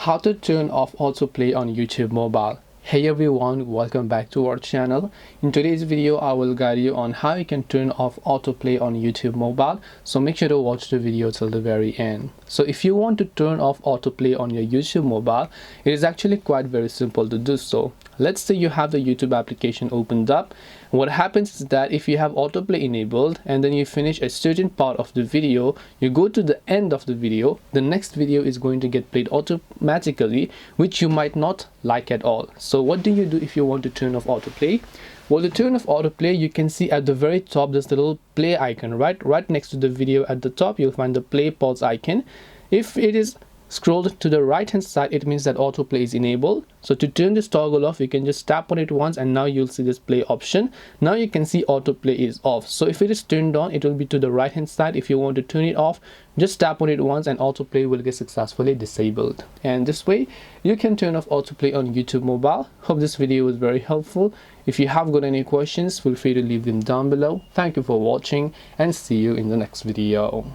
How to turn off autoplay on YouTube mobile. Hey everyone, welcome back to our channel. In today's video I will guide you on how you can turn off autoplay on YouTube mobile, so make sure to watch the video till the very end. So if you want to turn off autoplay on your YouTube mobile, it is actually quite very simple to do so. Let's say you have the YouTube application opened up. What happens is that if you have autoplay enabled and then you finish a certain part of the video, you go to the end of the video, the next video is going to get played automatically, which you might not like at all. So what do you do if you want to turn off autoplay? Well, to turn off autoplay, you can see at the very top there's the little play icon, right next to the video. At the top you'll find the play pause icon. If it is scrolled to the right hand side, it means that autoplay is enabled. So to turn this toggle off, you can just tap on it once and now you'll see this play option. Now you can see autoplay is off. So if it is turned on, it will be to the right hand side. If you want to turn it off, just tap on it once and autoplay will get successfully disabled. And this way you can turn off autoplay on YouTube mobile. Hope this video was very helpful. If you have got any questions, feel free to leave them down below. Thank you for watching and see you in the next video.